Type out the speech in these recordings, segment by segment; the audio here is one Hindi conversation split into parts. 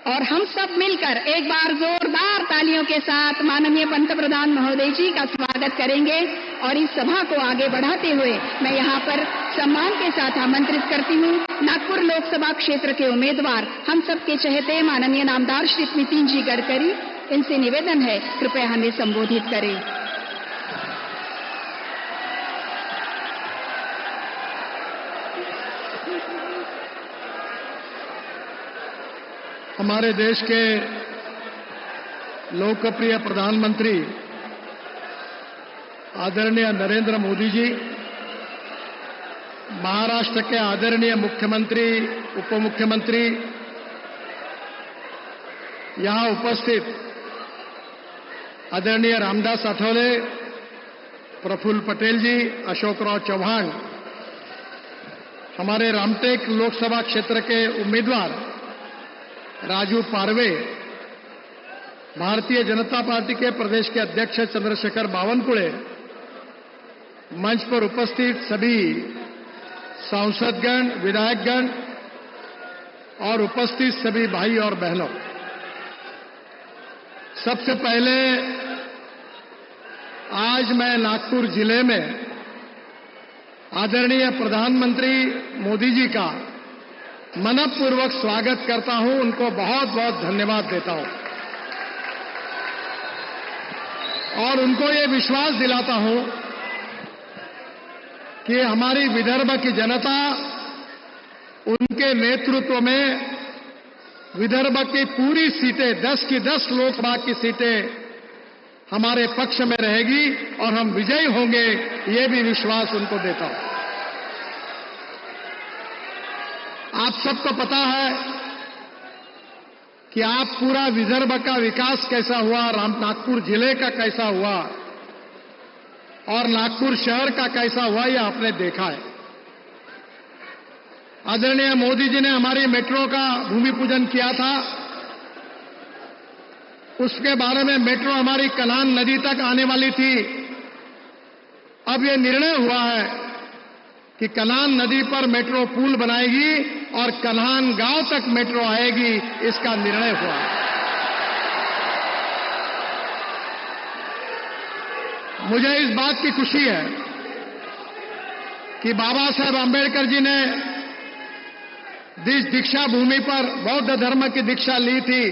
और हम सब मिलकर एक बार जोरदार तालियों के साथ माननीय पंतप्रधान महोदय जी का स्वागत करेंगे। और इस सभा को आगे बढ़ाते हुए मैं यहाँ पर सम्मान के साथ आमंत्रित करती हूँ नागपुर लोकसभा क्षेत्र के उम्मीदवार, हम सबके चहेते माननीय नामदार श्री नितिन जी गडकरी। इनसे निवेदन है कृपया हमें संबोधित करें। हमारे देश के लोकप्रिय प्रधानमंत्री आदरणीय नरेंद्र मोदी जी, महाराष्ट्र के आदरणीय मुख्यमंत्री, उप मुख्यमंत्री, यहां उपस्थित आदरणीय रामदास आठवले, प्रफुल्ल पटेल जी, अशोकराव चौहान, हमारे रामटेक लोकसभा क्षेत्र के उम्मीदवार राजू पारवे, भारतीय जनता पार्टी के प्रदेश के अध्यक्ष चंद्रशेखर बावनकुळे, मंच पर उपस्थित सभी सांसदगण, विधायकगण और उपस्थित सभी भाई और बहनों, सबसे पहले आज मैं नागपुर जिले में आदरणीय प्रधानमंत्री मोदी जी का मनपूर्वक स्वागत करता हूं, उनको बहुत बहुत धन्यवाद देता हूं और उनको ये विश्वास दिलाता हूं कि हमारी विदर्भ की जनता उनके नेतृत्व में विदर्भ की पूरी सीटें, 10 की 10 लोकसभा की सीटें हमारे पक्ष में रहेगी और हम विजयी होंगे, ये भी विश्वास उनको देता हूं। आप सबको पता है कि आप पूरा विदर्भ का विकास कैसा हुआ, नागपुर जिले का कैसा हुआ और नागपुर शहर का कैसा हुआ, यह आपने देखा है। आदरणीय मोदी जी ने हमारी मेट्रो का भूमि पूजन किया था। उसके बारे में मेट्रो हमारी कनान नदी तक आने वाली थी। अब यह निर्णय हुआ है कि कनान नदी पर मेट्रो पुल बनाएगी और कन्हान गांव तक मेट्रो आएगी, इसका निर्णय हुआ। मुझे इस बात की खुशी है कि बाबा साहेब आंबेडकर जी ने जिस दीक्षा भूमि पर बौद्ध धर्म की दीक्षा ली थी,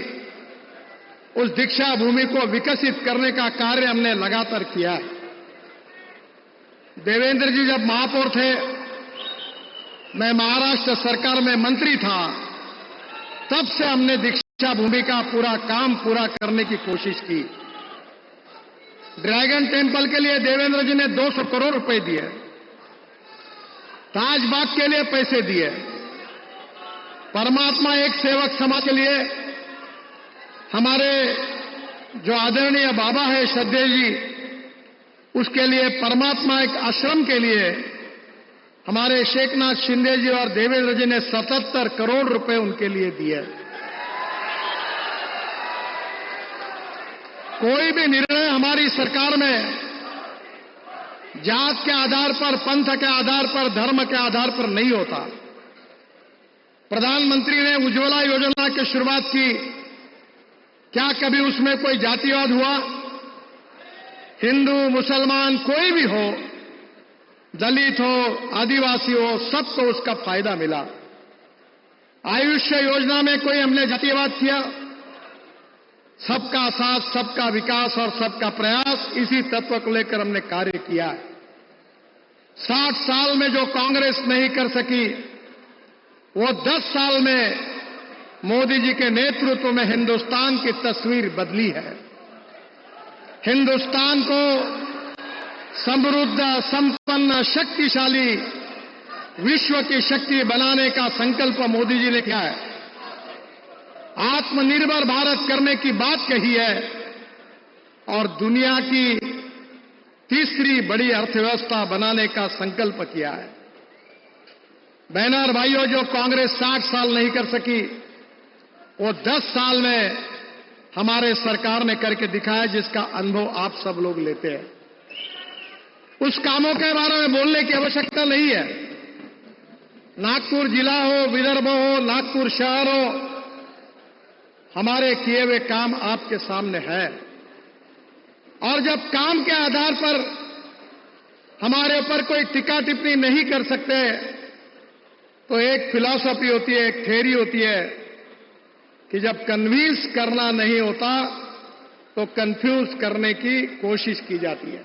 उस दीक्षा भूमि को विकसित करने का कार्य हमने लगातार किया है। देवेंद्र जी जब महापौर थे, मैं महाराष्ट्र सरकार में मंत्री था, तब से हमने दीक्षा भूमि का पूरा काम पूरा करने की कोशिश की। ड्रैगन टेम्पल के लिए देवेंद्र जी ने 200 करोड़ रुपए दिए, ताजबाग के लिए पैसे दिए, परमात्मा एक सेवक समाज के लिए हमारे जो आदरणीय बाबा है श्रद्धेय जी, उसके लिए परमात्मा एक आश्रम के लिए हमारे शेखनाथ शिंदे जी और देवेंद्र जी ने 77 करोड़ रुपए उनके लिए दिए। कोई भी निर्णय हमारी सरकार में जात के आधार पर, पंथ के आधार पर, धर्म के आधार पर नहीं होता। प्रधानमंत्री ने उज्ज्वला योजना की शुरुआत की, क्या कभी उसमें कोई जातिवाद हुआ? हिंदू, मुसलमान, कोई भी हो, दलित हो, आदिवासी हो, सबको उसका फायदा मिला। आयुष्य योजना में कोई हमने जातिवाद किया? सबका साथ, सबका विकास और सबका प्रयास, इसी तत्व को लेकर हमने कार्य किया है। 60 साल में जो कांग्रेस नहीं कर सकी, वो 10 साल में मोदी जी के नेतृत्व में हिंदुस्तान की तस्वीर बदली है। हिंदुस्तान को समृद्ध, संपन्न, शक्तिशाली विश्व की शक्ति बनाने का संकल्प मोदी जी ने किया है। आत्मनिर्भर भारत करने की बात कही है और दुनिया की तीसरी बड़ी अर्थव्यवस्था बनाने का संकल्प किया है। बहनों और भाइयों, जो कांग्रेस 60 साल नहीं कर सकी, वो 10 साल में हमारे सरकार ने करके दिखाया, जिसका अनुभव आप सब लोग लेते हैं। उस कामों के बारे में बोलने की आवश्यकता नहीं है। नागपुर जिला हो, विदर्भ हो, नागपुर शहर हो, हमारे किए हुए काम आपके सामने है। और जब काम के आधार पर हमारे ऊपर कोई टीका टिप्पणी नहीं कर सकते, तो एक फिलॉसफी होती है, एक थ्योरी होती है कि जब कन्विंस करना नहीं होता तो कंफ्यूज करने की कोशिश की जाती है।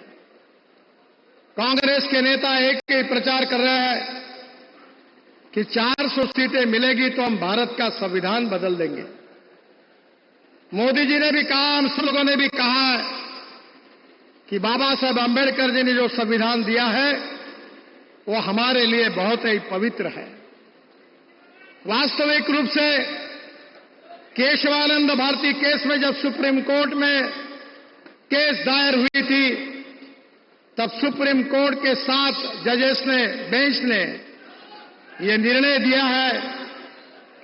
कांग्रेस के नेता एक ही प्रचार कर रहे हैं कि 400 सीटें मिलेगी तो हम भारत का संविधान बदल देंगे। मोदी जी ने भी कहा, हम सब लोगों ने भी कहा है कि बाबा साहब आंबेडकर जी ने जो संविधान दिया है वो हमारे लिए बहुत ही पवित्र है। वास्तविक रूप से केशवानंद भारती केस में जब सुप्रीम कोर्ट में केस दायर हुई थी, तब सुप्रीम कोर्ट के 7 जजेस ने, बेंच ने यह निर्णय दिया है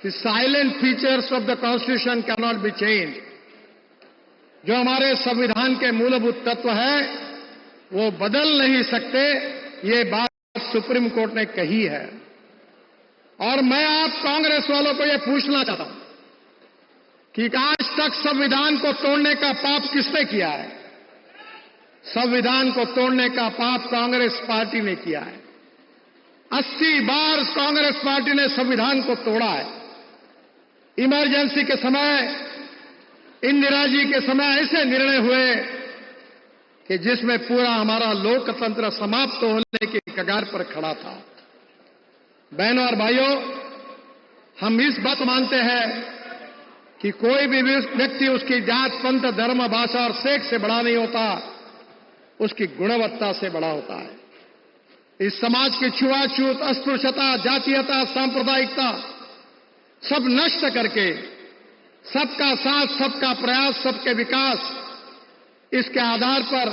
कि salient features of the constitution can not be change. जो हमारे संविधान के मूलभूत तत्व है वो बदल नहीं सकते, ये बात सुप्रीम कोर्ट ने कही है। और मैं आप कांग्रेस वालों को यह पूछना चाहता हूं कि आज तक संविधान को तोड़ने का पाप किसने किया है? संविधान को तोड़ने का पाप कांग्रेस पार्टी ने किया है। 80 बार कांग्रेस पार्टी ने संविधान को तोड़ा है। इमरजेंसी के समय, इंदिरा जी के समय ऐसे निर्णय हुए कि जिसमें पूरा हमारा लोकतंत्र समाप्त होने की कगार पर खड़ा था। बहनों और भाइयों, हम इस बात मानते हैं कि कोई भी व्यक्ति उसकी जात, पंथ, धर्म, भाषा और सेक्स से बड़ा नहीं होता, उसकी गुणवत्ता से बड़ा होता है। इस समाज की छुआछूत, अस्पृश्यता, जातीयता, सांप्रदायिकता सब नष्ट करके सबका साथ, सबका प्रयास, सबके विकास, इसके आधार पर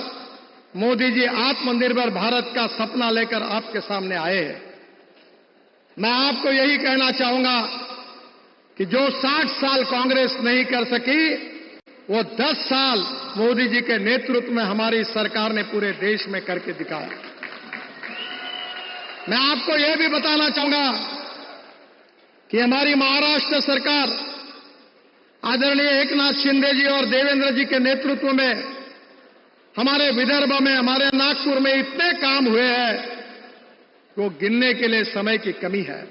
मोदी जी आत्मनिर्भर भारत का सपना लेकर आपके सामने आए हैं। मैं आपको यही कहना चाहूंगा कि जो 60 साल कांग्रेस नहीं कर सकी, वो 10 साल मोदी जी के नेतृत्व में हमारी सरकार ने पूरे देश में करके दिखाया। मैं आपको यह भी बताना चाहूंगा कि हमारी महाराष्ट्र सरकार आदरणीय एकनाथ शिंदे जी और देवेंद्र जी के नेतृत्व में हमारे विदर्भ में, हमारे नागपुर में इतने काम हुए हैं वो गिनने के लिए समय की कमी है।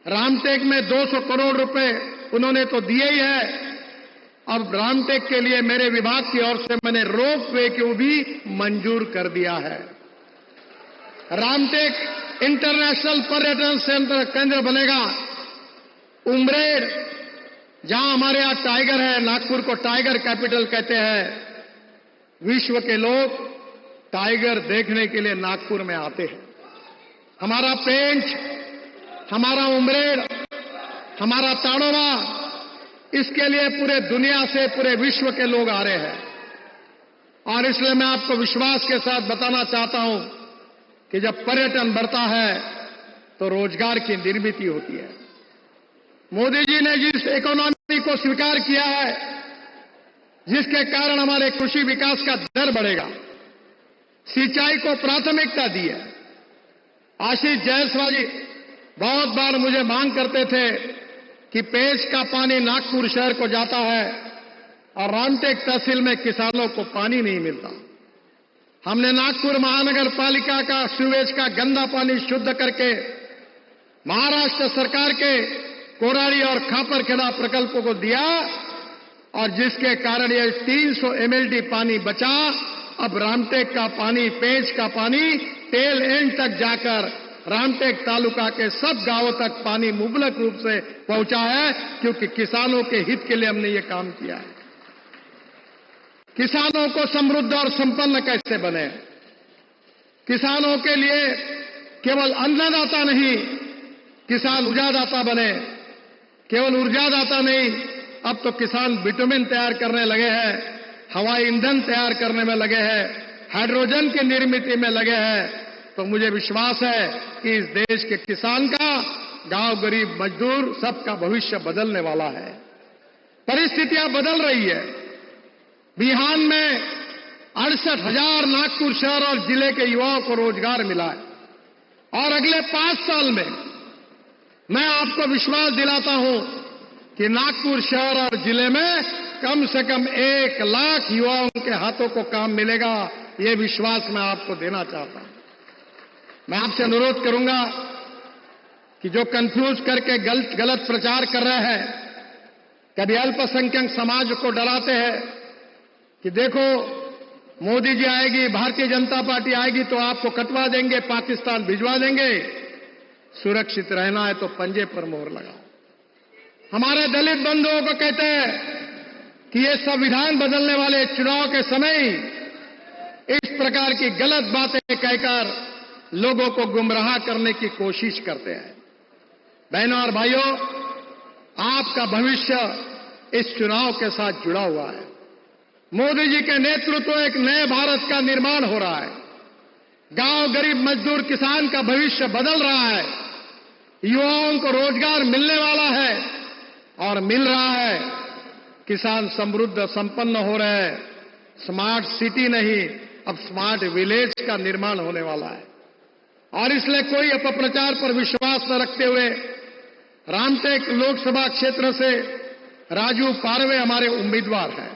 रामटेक में 200 करोड़ रुपए उन्होंने तो दिए ही है। अब रामटेक के लिए मेरे विभाग की ओर से मैंने रोप वे को भी मंजूर कर दिया है। रामटेक इंटरनेशनल पर्यटन केंद्र बनेगा। उमरेड, जहां हमारे यहां टाइगर है, नागपुर को टाइगर कैपिटल कहते हैं। विश्व के लोग टाइगर देखने के लिए नागपुर में आते हैं। हमारा पेंच, हमारा उमरेड, हमारा ताड़ोवा, इसके लिए पूरे दुनिया से, पूरे विश्व के लोग आ रहे हैं। और इसलिए मैं आपको विश्वास के साथ बताना चाहता हूं कि जब पर्यटन बढ़ता है तो रोजगार की निर्मित होती है। मोदी जी ने जिस इकोनॉमी को स्वीकार किया है, जिसके कारण हमारे कृषि विकास का दर बढ़ेगा, सिंचाई को प्राथमिकता दी है। आशीष जायसवाल जी बहुत बार मुझे मांग करते थे कि पेश का पानी नागपुर शहर को जाता है और रामटेक तहसील में किसानों को पानी नहीं मिलता। हमने नागपुर महानगर पालिका का सीवेज का गंदा पानी शुद्ध करके महाराष्ट्र सरकार के कोराड़ी और खापरखेड़ा प्रकल्पों को दिया और जिसके कारण ये 300 MLD पानी बचा। अब रामटेक का पानी, पेंच का पानी टेल एंड तक जाकर रामटेक तालुका के सब गांवों तक पानी मुबलक रूप से पहुंचा है, क्योंकि किसानों के हित के लिए हमने ये काम किया है। किसानों को समृद्ध और संपन्न कैसे बने, किसानों के लिए केवल अन्नदाता नहीं, किसान ऊर्जादाता बने। केवल ऊर्जादाता नहीं, अब तो किसान विटामिन तैयार करने लगे हैं, हवाई ईंधन तैयार करने में लगे हैं, हाइड्रोजन की निर्मित में लगे हैं। तो मुझे विश्वास है कि इस देश के किसान का, गांव गरीब मजदूर सबका भविष्य बदलने वाला है। परिस्थितियां बदल रही है। बिहार में 68,000 नागपुर शहर और जिले के युवाओं को रोजगार मिला है और अगले 5 साल में मैं आपको विश्वास दिलाता हूं कि नागपुर शहर और जिले में कम से कम 1 लाख युवाओं के हाथों को काम मिलेगा, ये विश्वास मैं आपको देना चाहता हूं। मैं आपसे अनुरोध करूंगा कि जो कंफ्यूज करके गलत प्रचार कर रहे हैं, कभी अल्पसंख्यक समाज को डराते हैं कि देखो मोदी जी आएगी, भारतीय जनता पार्टी आएगी तो आपको कटवा देंगे, पाकिस्तान भिजवा देंगे। सुरक्षित रहना है तो पंजे पर मोहर लगाओ। हमारे दलित बंधुओं को कहते हैं कि ये संविधान बदलने वाले चुनाव के समय इस प्रकार की गलत बातें कहकर लोगों को गुमराह करने की कोशिश करते हैं। बहनों और भाइयों, आपका भविष्य इस चुनाव के साथ जुड़ा हुआ है। मोदी जी के नेतृत्व एक नए भारत का निर्माण हो रहा है। गांव, गरीब, मजदूर, किसान का भविष्य बदल रहा है। युवाओं को रोजगार मिलने वाला है और मिल रहा है। किसान समृद्ध, संपन्न हो रहे हैं। स्मार्ट सिटी नहीं, अब स्मार्ट विलेज का निर्माण होने वाला है। और इसलिए कोई अपप्रचार पर विश्वास न रखते हुए रामटेक लोकसभा क्षेत्र से राजू पारवे हमारे उम्मीदवार हैं।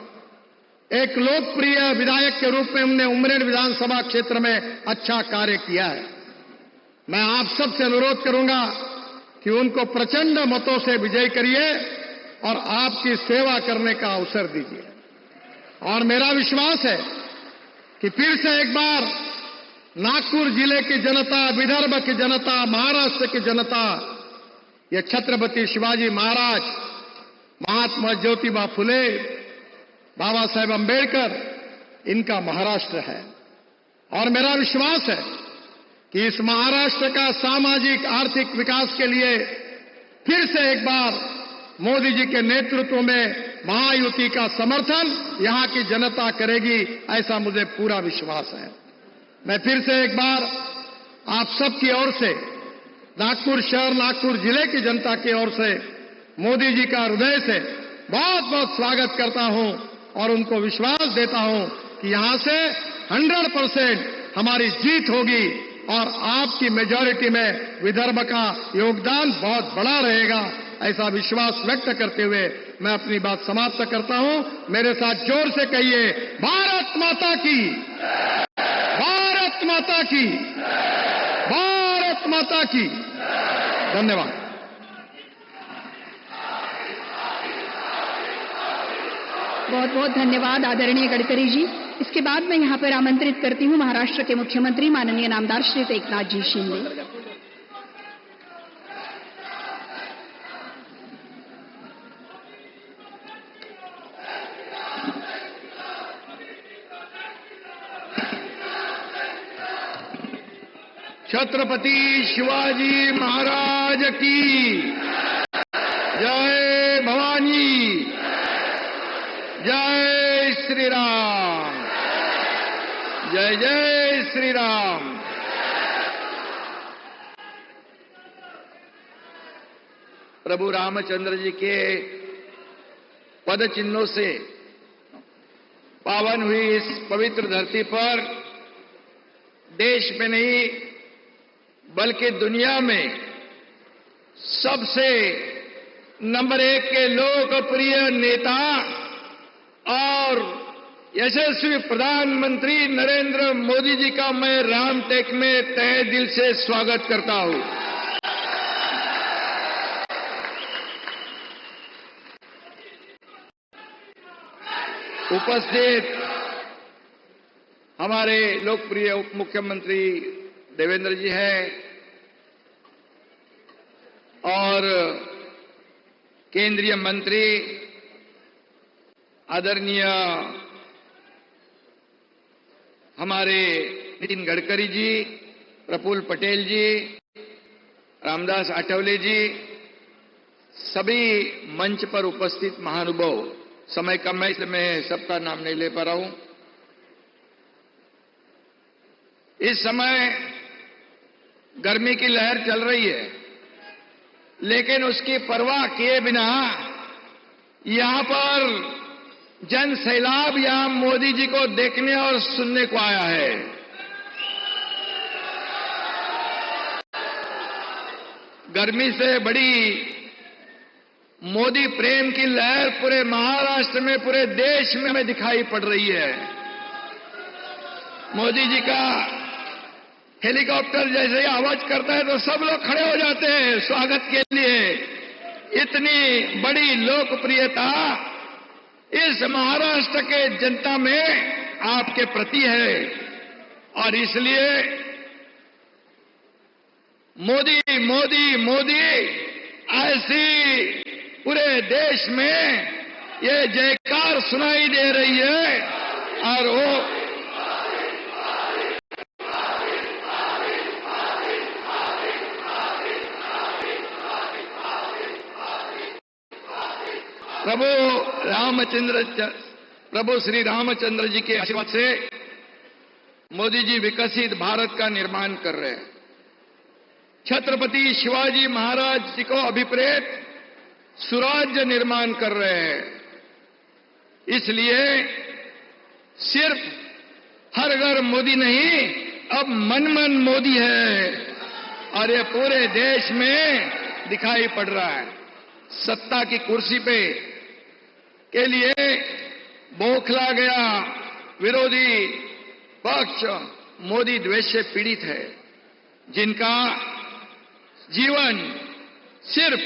एक लोकप्रिय विधायक के रूप में उन्होंने उमरेड विधानसभा क्षेत्र में अच्छा कार्य किया है। मैं आप सबसे अनुरोध करूंगा कि उनको प्रचंड मतों से विजयी करिए और आपकी सेवा करने का अवसर दीजिए। और मेरा विश्वास है कि फिर से एक बार नागपुर जिले की जनता, विदर्भ की जनता, महाराष्ट्र की जनता, ये छत्रपति शिवाजी महाराज, महात्मा ज्योतिबा फुले, बाबा साहेब अंबेडकर, इनका महाराष्ट्र है। और मेरा विश्वास है कि इस महाराष्ट्र का सामाजिक आर्थिक विकास के लिए फिर से एक बार मोदी जी के नेतृत्व में महायुति का समर्थन यहां की जनता करेगी, ऐसा मुझे पूरा विश्वास है। मैं फिर से एक बार आप सबकी ओर से, नागपुर शहर, नागपुर जिले की जनता की ओर से मोदी जी का हृदय से बहुत बहुत स्वागत करता हूं और उनको विश्वास देता हूं कि यहां से 100% हमारी जीत होगी और आपकी मेजॉरिटी में विदर्भ का योगदान बहुत बड़ा रहेगा, ऐसा विश्वास व्यक्त करते हुए मैं अपनी बात समाप्त करता हूं। मेरे साथ जोर से कहिए, भारत माता की, भारत माता की, भारत माता की। धन्यवाद। बहुत बहुत धन्यवाद आदरणीय गडकरी जी। इसके बाद मैं यहां पर आमंत्रित करती हूं महाराष्ट्र के मुख्यमंत्री माननीय नामदार श्री एकनाथ जी शिंदे। छत्रपति शिवाजी महाराज की जय। भवानी, जय श्री राम, जय जय श्री राम। प्रभु रामचंद्र जी के पद चिन्हों से पावन हुई इस पवित्र धरती पर देश में नहीं बल्कि दुनिया में सबसे नंबर 1 के लोकप्रिय नेता और यशस्वी प्रधानमंत्री नरेंद्र मोदी जी का मैं रामटेक में तहे दिल से स्वागत करता हूं। उपस्थित हमारे लोकप्रिय उप मुख्यमंत्री देवेंद्र जी हैं और केंद्रीय मंत्री आदरणीय हमारे नितिन गडकरी जी, प्रफुल्ल पटेल जी, रामदास आठवले जी, सभी मंच पर उपस्थित महानुभाव, समय कम है इसलिए मैं सबका नाम नहीं ले पा रहा हूं। इस समय गर्मी की लहर चल रही है, लेकिन उसकी परवाह किए बिना यहां पर जन सैलाब यहां मोदी जी को देखने और सुनने को आया है। गर्मी से बड़ी मोदी प्रेम की लहर पूरे महाराष्ट्र में, पूरे देश में हमें दिखाई पड़ रही है। मोदी जी का हेलीकॉप्टर जैसे ही आवाज करता है तो सब लोग खड़े हो जाते हैं स्वागत के लिए। इतनी बड़ी लोकप्रियता इस महाराष्ट्र के जनता में आपके प्रति है और इसलिए मोदी मोदी मोदी ऐसी पूरे देश में ये जयकार सुनाई दे रही है। और वो प्रभु श्री रामचंद्र जी के आशीर्वाद से मोदी जी विकसित भारत का निर्माण कर रहे हैं। छत्रपति शिवाजी महाराज जी को अभिप्रेत सुराज्य निर्माण कर रहे हैं। इसलिए सिर्फ हर घर मोदी नहीं, अब मन मन मोदी है और ये पूरे देश में दिखाई पड़ रहा है। सत्ता की कुर्सी पे के लिए बौखला गया विरोधी पक्ष मोदी द्वेष से पीड़ित है, जिनका जीवन सिर्फ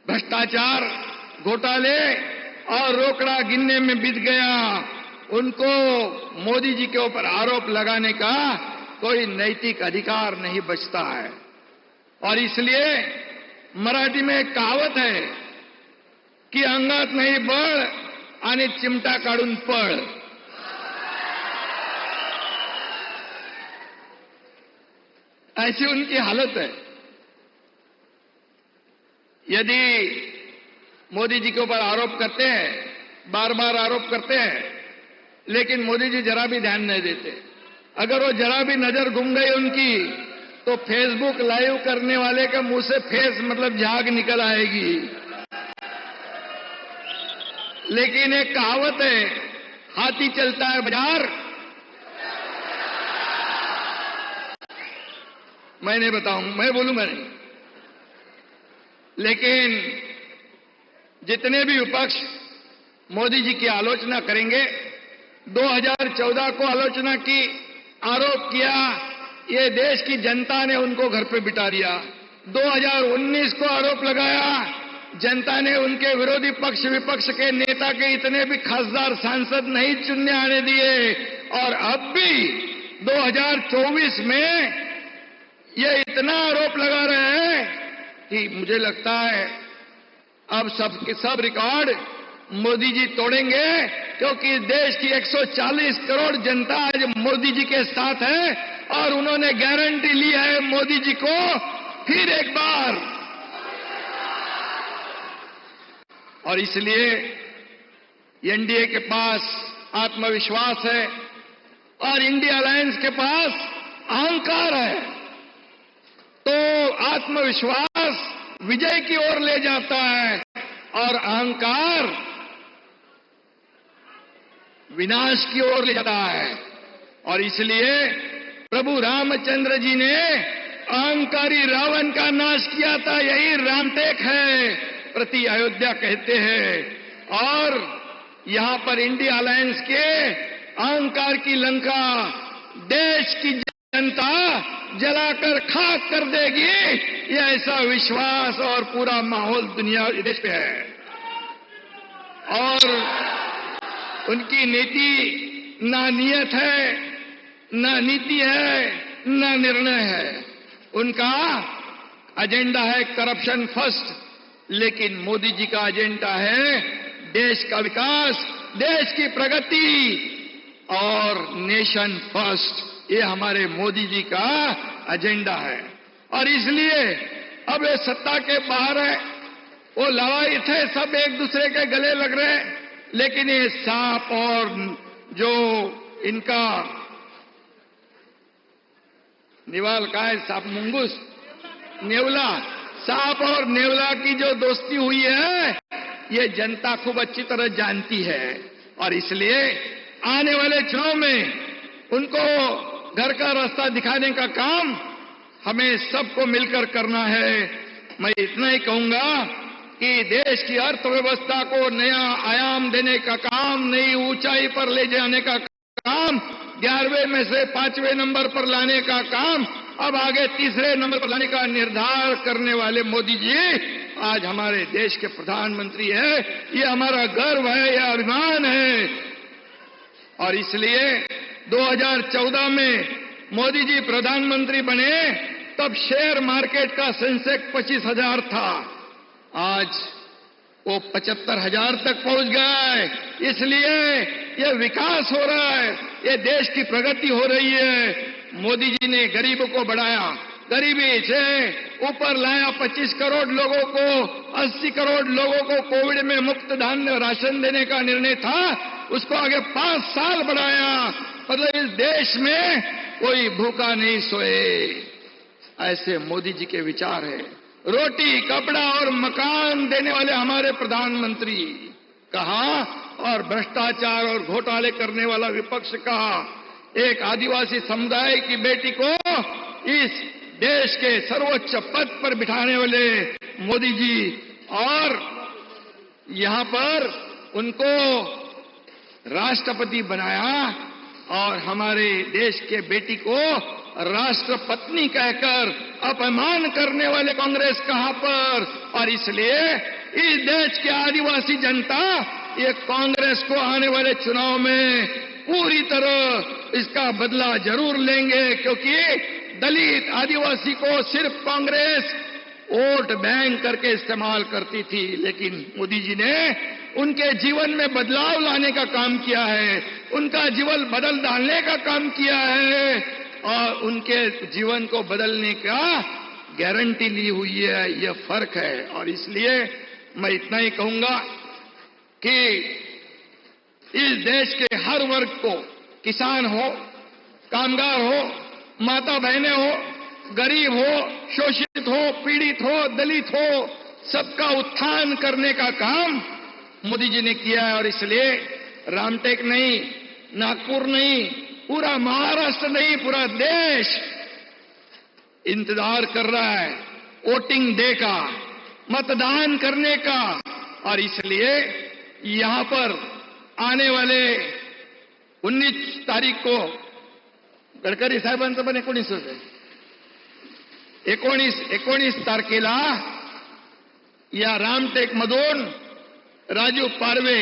भ्रष्टाचार, घोटाले और रोकड़ा गिनने में बीत गया। उनको मोदी जी के ऊपर आरोप लगाने का कोई नैतिक अधिकार नहीं बचता है। और इसलिए मराठी में एक कहावत है की अंगात नाही बळ आणि चिमटा काढून पळ। ऐसी उनकी हालत है। यदि मोदी जी के ऊपर आरोप करते हैं, बार बार आरोप करते हैं, लेकिन मोदी जी जरा भी ध्यान नहीं देते। अगर वो जरा भी नजर घूम गई उनकी तो फेसबुक लाइव करने वाले के मुंह से फेस मतलब झाग निकल आएगी। लेकिन एक कहावत है, हाथी चलता है बाजार। मैं नहीं बताऊंगा, मैं बोलूंगा नहीं। लेकिन जितने भी विपक्ष मोदी जी की आलोचना करेंगे, 2014 को आलोचना की, आरोप किया, ये देश की जनता ने उनको घर पे बिठा दिया। 2019 को आरोप लगाया, जनता ने उनके विरोधी पक्ष विपक्ष के नेता के इतने भी खासदार सांसद नहीं चुनने आने दिए। और अब भी 2024 में ये इतना आरोप लगा रहे हैं कि मुझे लगता है अब सब रिकॉर्ड मोदी जी तोड़ेंगे, क्योंकि देश की 140 करोड़ जनता आज मोदी जी के साथ है और उन्होंने गारंटी ली है मोदी जी को फिर एक बार। और इसलिए एनडीए के पास आत्मविश्वास है और इंडिया अलायंस के पास अहंकार है। तो आत्मविश्वास विजय की ओर ले जाता है और अहंकार विनाश की ओर ले जाता है। और इसलिए प्रभु रामचंद्र जी ने अहंकारी रावण का नाश किया था, यही रामटेक है, प्रति अयोध्या कहते हैं। और यहां पर इंडिया अलायंस के अहंकार की लंका देश की जनता जलाकर खाक कर देगी, ये ऐसा विश्वास और पूरा माहौल दुनिया देश पे है। और उनकी नीति ना नियत है, ना नीति है, ना निर्णय है। उनका एजेंडा है करप्शन फर्स्ट, लेकिन मोदी जी का एजेंडा है देश का विकास, देश की प्रगति और नेशन फर्स्ट। ये हमारे मोदी जी का एजेंडा है। और इसलिए अब ये सत्ता के बाहर है, वो लड़ाई थे, सब एक दूसरे के गले लग रहे हैं, लेकिन ये सांप और जो इनका निवाल का है, सांप मुंगूस नेवला, सांप और नेवला की जो दोस्ती हुई है, ये जनता खूब अच्छी तरह जानती है। और इसलिए आने वाले चुनाव में उनको घर का रास्ता दिखाने का काम हमें सबको मिलकर करना है। मैं इतना ही कहूंगा कि देश की अर्थव्यवस्था को नया आयाम देने का काम, नई ऊंचाई पर ले जाने का काम, 11वें में से 5वें नंबर पर लाने का काम, अब आगे 3रे नंबर पर लाने का निर्धार करने वाले मोदी जी आज हमारे देश के प्रधानमंत्री हैं। ये हमारा गर्व है, ये अभिमान है। और इसलिए 2014 में मोदी जी प्रधानमंत्री बने तब शेयर मार्केट का सेंसेक्स 25,000 था, आज वो 75,000 तक पहुंच गया है। इसलिए ये विकास हो रहा है, ये देश की प्रगति हो रही है। मोदी जी ने गरीबों को बढ़ाया, गरीबी से ऊपर लाया, 25 करोड़ लोगों को, 80 करोड़ लोगों को कोविड में मुफ्त धान्य राशन देने का निर्णय था, उसको आगे 5 साल बढ़ाया। मतलब इस देश में कोई भूखा नहीं सोए, ऐसे मोदी जी के विचार है। रोटी, कपड़ा और मकान देने वाले हमारे प्रधानमंत्री कहा, और भ्रष्टाचार और घोटाले करने वाला विपक्ष कहा। एक आदिवासी समुदाय की बेटी को इस देश के सर्वोच्च पद पर बिठाने वाले मोदी जी, और यहां पर उनको राष्ट्रपति बनाया, और हमारे देश के बेटी को राष्ट्रपत्नी कहकर अपमान करने वाले कांग्रेस कहां पर। और इसलिए इस देश की आदिवासी जनता ये कांग्रेस को आने वाले चुनाव में पूरी तरह इसका बदला जरूर लेंगे, क्योंकि दलित आदिवासी को सिर्फ कांग्रेस वोट बैंक करके इस्तेमाल करती थी, लेकिन मोदी जी ने उनके जीवन में बदलाव लाने का काम किया है, उनका जीवन बदल डालने का काम किया है, और उनके जीवन को बदलने का गारंटी ली हुई है। यह फर्क है। और इसलिए मैं इतना ही कहूंगा कि इस देश के हर वर्ग को, किसान हो, कामगार हो, माता बहनें हो, गरीब हो, शोषित हो, पीड़ित हो, दलित हो, सबका उत्थान करने का काम मोदी जी ने किया है। और इसलिए रामटेक नहीं, नागपुर नहीं, पूरा महाराष्ट्र नहीं, पूरा देश इंतजार कर रहा है वोटिंग डे का, मतदान करने का। और इसलिए यहां पर आने वाले 19 तारीख को गडकरी साहेबांचं पण 19 आहे, 19 तारखेला या रामटेक मधून राजू पारवे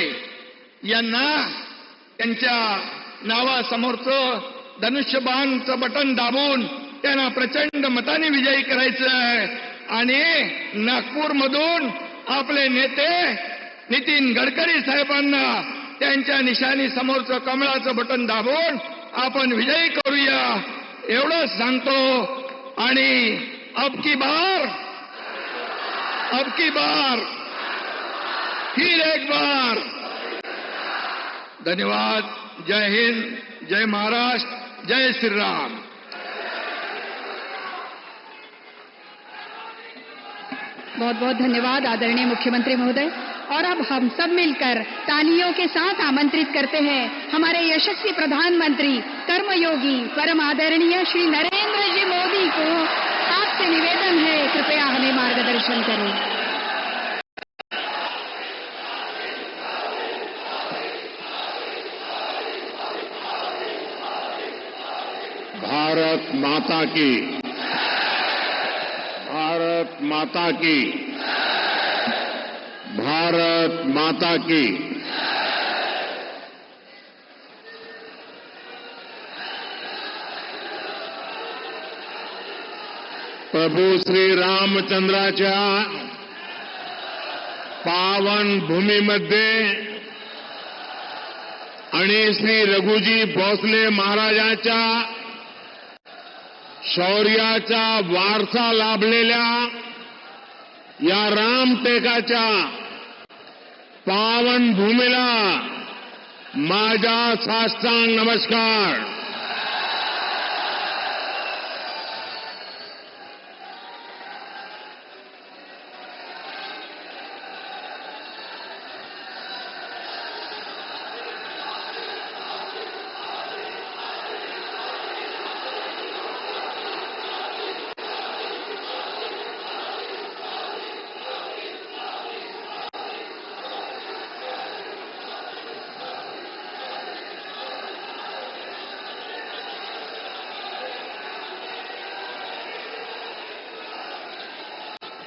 यांना त्यांच्या नावासमोरचं धनुष्यबाणचं बटन दाबून त्यांना प्रचंड मताने विजयी करायचं आहे। आणि नागपूरमधून आपले नेते नितीन गडकरी साहेबांना त्यांच्या निशाणी समोरचं कमळाचं बटन दाबून आपण विजयी करूया, एवढंच सांगतो। आणि अब की बार फिर एक बार धन्यवाद। जय हिंद, जय महाराष्ट्र, जय श्री राम। बहुत बहुत धन्यवाद आदरणीय मुख्यमंत्री महोदय। और अब हम सब मिलकर तालियों के साथ आमंत्रित करते हैं हमारे यशस्वी प्रधानमंत्री, कर्मयोगी, परम आदरणीय श्री नरेंद्र जी मोदी को। आपसे निवेदन है, कृपया हमें मार्गदर्शन करें। भारत माता की, भारत माता की, भारत माता की। प्रभू श्री रामचंद्राच्या पावन भूमीमध्ये आणि श्री रघुजी भोसले महाराजांच्या शौर्याचा वारसा लाभलेल्या या रामटेकाच्या पावन भूमीला माझा साष्टांग नमस्कार।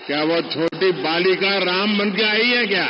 क्या वो छोटी बालिका राम बन के आई है क्या?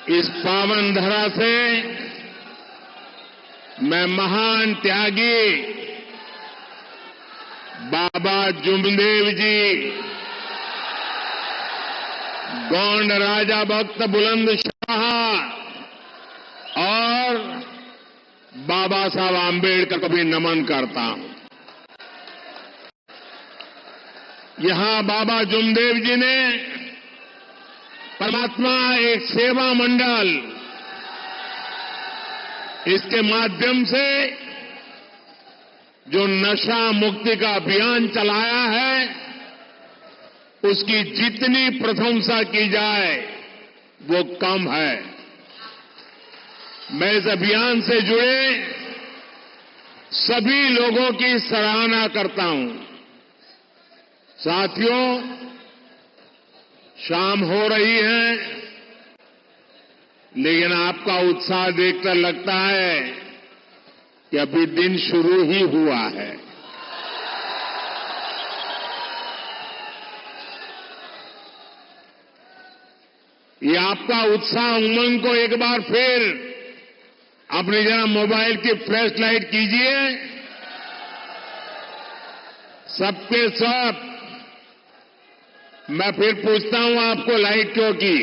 इस पावन धरा से मैं महान त्यागी बाबा जुमदेव जी, गौंड राजा भक्त बुलंदशाह और बाबा साहब आंबेडकर को भी नमन करता हूं। यहां बाबा जुमदेव जी ने परमात्मा एक सेवा मंडल, इसके माध्यम से जो नशा मुक्ति का अभियान चलाया है, उसकी जितनी प्रशंसा की जाए वो कम है। मैं इस अभियान से जुड़े सभी लोगों की सराहना करता हूं। साथियों, शाम हो रही है, लेकिन आपका उत्साह देखकर लगता है कि अभी दिन शुरू ही हुआ है। ये आपका उत्साह उमंग को एक बार फिर अपनी जरा मोबाइल की फ्लैश लाइट कीजिए। सबके सब मैं फिर पूछता हूं, आपको लाइट क्यों की?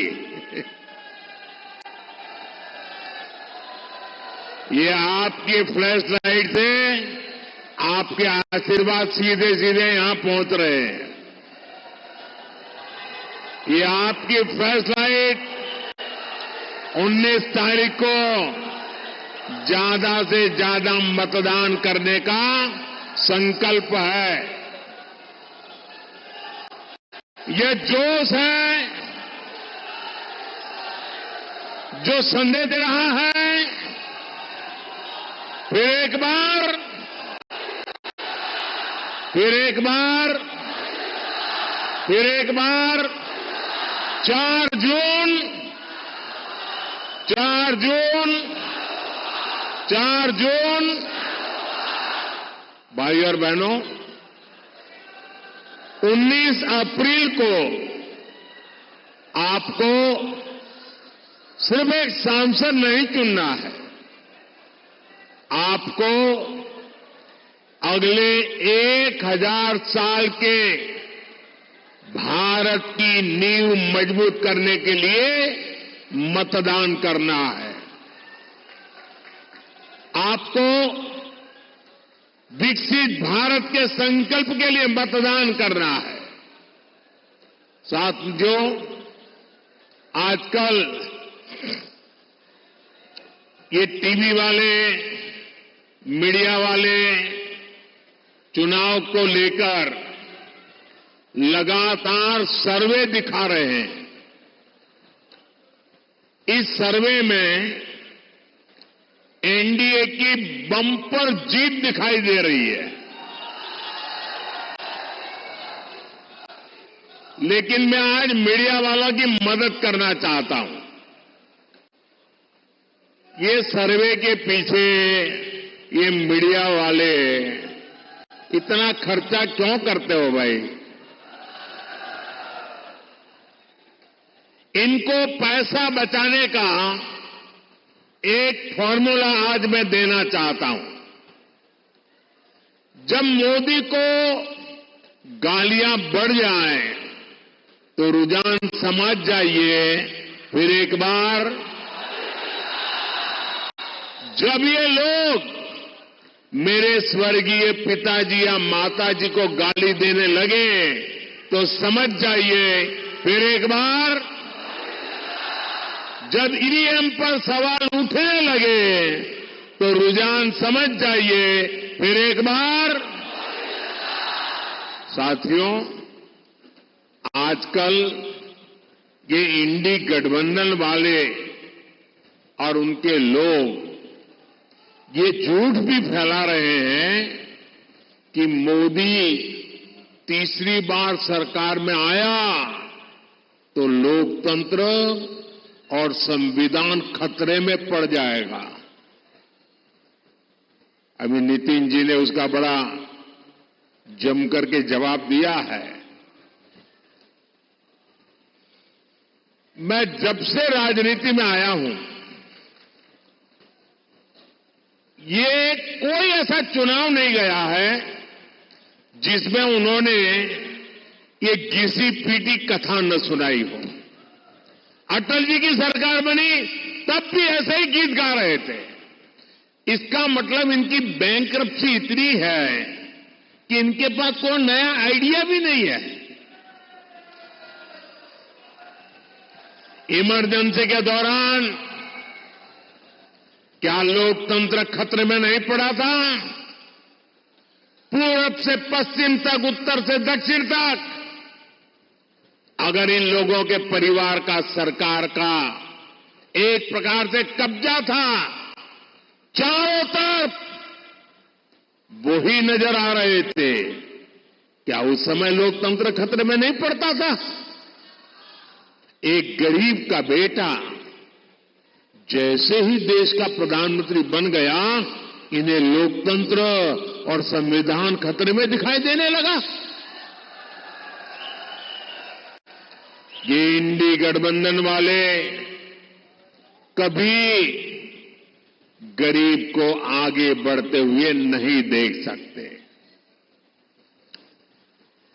ये आपकी फ्लैश लाइट से आपके आशीर्वाद सीधे सीधे यहां पहुंच रहे हैं। ये आपकी फ्लैश लाइट 19 तारीख को ज्यादा से ज्यादा मतदान करने का संकल्प है। ये जोश है जो संदेश दे रहा है। फिर एक बार 4 जून भाई और बहनों, 19 अप्रैल को आपको सिर्फ एक सांसद नहीं चुनना है, आपको अगले 1000 साल के भारत की नींव मजबूत करने के लिए मतदान करना है। आपको विकसित भारत के संकल्प के लिए मतदान करना है। साथियों, आजकल ये टीवी वाले, मीडिया वाले चुनाव को लेकर लगातार सर्वे दिखा रहे हैं। इस सर्वे में एनडीए की बम्पर जीत दिखाई दे रही है, लेकिन मैं आज मीडिया वालों की मदद करना चाहता हूं। ये सर्वे के पीछे ये मीडिया वाले इतना खर्चा क्यों करते हो भाई? इनको पैसा बचाने का एक फॉर्मूला आज मैं देना चाहता हूं। जब मोदी को गालियां बढ़ जाएं तो रुझान समझ जाइए, फिर एक बार जब ये लोग मेरे स्वर्गीय पिताजी या माताजी को गाली देने लगे तो समझ जाइए, फिर एक बार जब ईवीएम पर सवाल उठने लगे तो रुझान समझ जाइए फिर एक बार। साथियों, आजकल ये इंडी गठबंधन वाले और उनके लोग ये झूठ भी फैला रहे हैं कि मोदी तीसरी बार सरकार में आया तो लोकतंत्र और संविधान खतरे में पड़ जाएगा। अभी नितिन जी ने उसका बड़ा जम करके जवाब दिया है। मैं जब से राजनीति में आया हूं, ये कोई ऐसा चुनाव नहीं गया है जिसमें उन्होंने ये घिसी पीटी कथा न सुनाई हो। अटल जी की सरकार बनी तब भी ऐसे ही गीत गा रहे थे। इसका मतलब इनकी बैंकरप्सी इतनी है कि इनके पास कोई नया आइडिया भी नहीं है। इमरजेंसी के दौरान क्या लोकतंत्र खतरे में नहीं पड़ा था? पूरब से पश्चिम तक, उत्तर से दक्षिण तक अगर इन लोगों के परिवार का सरकार का एक प्रकार से कब्जा था, चारों तरफ वही नजर आ रहे थे, क्या उस समय लोकतंत्र खतरे में नहीं पड़ता था? एक गरीब का बेटा जैसे ही देश का प्रधानमंत्री बन गया, इन्हें लोकतंत्र और संविधान खतरे में दिखाई देने लगा। ये इंडी गठबंधन वाले कभी गरीब को आगे बढ़ते हुए नहीं देख सकते।